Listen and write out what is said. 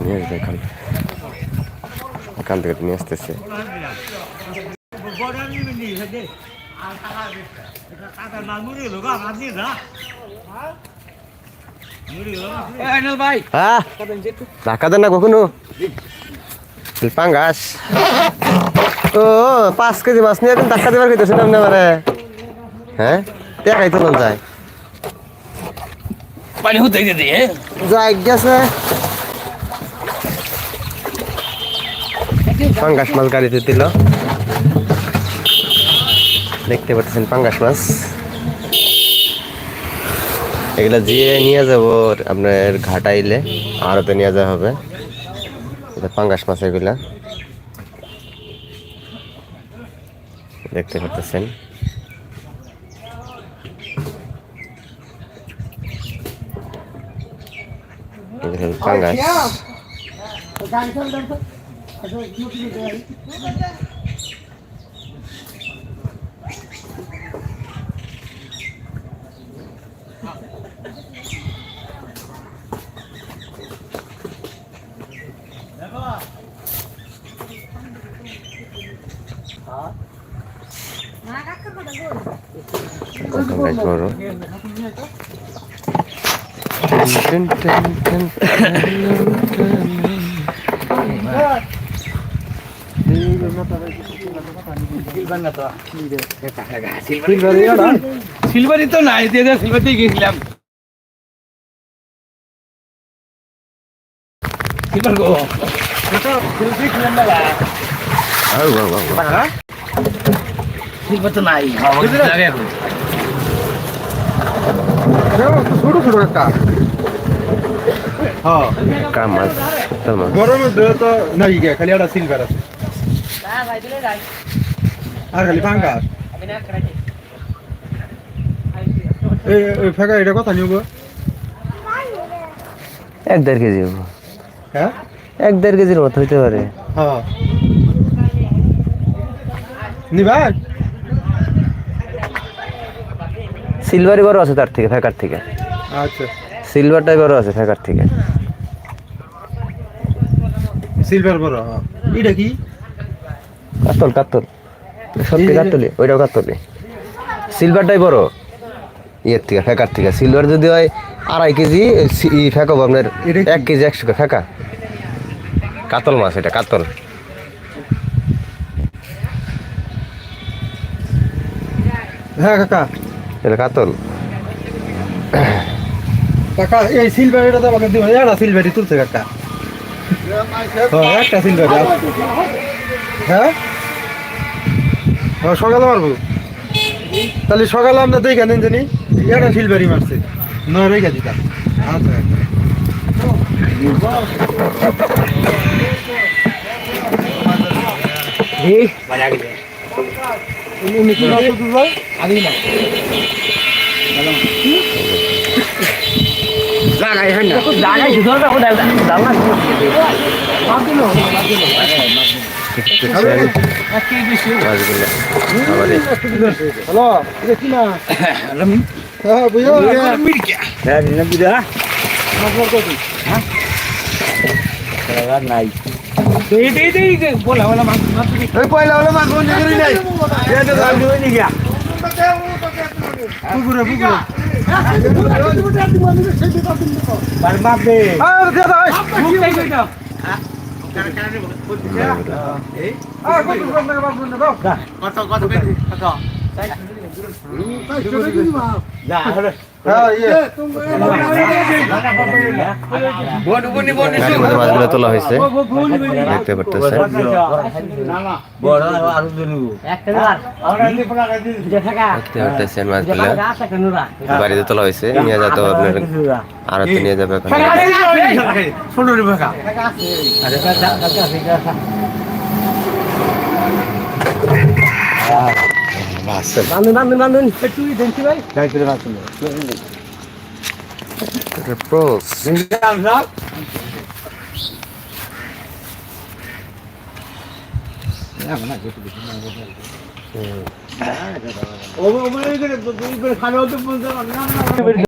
নিয়ে দেখুন এখান থেকে নিয়ে আসতেছে। ধাক্কা দেন না কখনো পাঙ্গাস। ও 5 কেজি মাছ নিয়ে ধাক্কা দেবার খেতেছে না মানে। হ্যাঁ দেখাই তো যায় পানি হতে দিয়ে যাই গেছে পাঙ্গাস মাছ গাড়িতে দিল। দেখতে পাচ্ছেন পাঙ্গাস মাছ এগুলা দিয়ে নিয়ে যাব আপনার ঘাটাইলে আড়তে নিয়ে যাওয়া হবে। পাঙ্গাস মাছ এগুলা দেখতে পাচ্ছেন। পাঙ্গাস বড় সিলভারি তো নাই সিলভার দিয়ে গেছিলাম সিলভার গো সিলভার তো নাই ছোট ছোট একটা মাছ গরমের তো নাই গিয়া খালি একটা সিলভার আছে আর খালি পাঙ্গাস এই ফাঁকা এটা কথা নিব 1-1.5 কেজি। হ্যাঁ 1-1.5 কেজির মতো হইতে পারে। হ্যাঁ নিবা সিলভারই বড় আছে তার থেকে ফেকার থেকে। আচ্ছা সিলভারটাই বড় আছে ফেকার থেকে। সিলভার বড় এটা কি কাতল সত্যি কাতলি ওইটাও কাতলি। সিলভারটাই বড় ইয়ের থেকে ফেকার থেকে। সিলভার যদি হয় 2.5 কেজি ফেকাবো আপনার 1 কেজি 100 ফেকা। কাতল মাছ এটা কাতল। হ্যাঁ কাকা এটা কাতল। কাকা এই সিলভার এটা তো আমাকে দিব একটা সিলভারই তুলছে কাকা। হ্যাঁ একটা সিলভার হ্যাঁ সকালে মারবো তাহলে সকালে আমরা দেখে নেন জানি একটা সিলভারই মারছে নয় রেখে দিতাম। আচ্ছা হ্যালো এটা কি না হ্যাঁ বুঝো নাই পয়লা হলো মাছ নাই পুকুরে পুকুরে মাছগুলো তোলা হয়েছে দেখতে পারতেছে। দেখতে পারতেছেন মাছগুলো বাড়িতে তোলা হয়েছে নিয়ে যেতে আপনার আড়তে নিয়ে যাবে। ও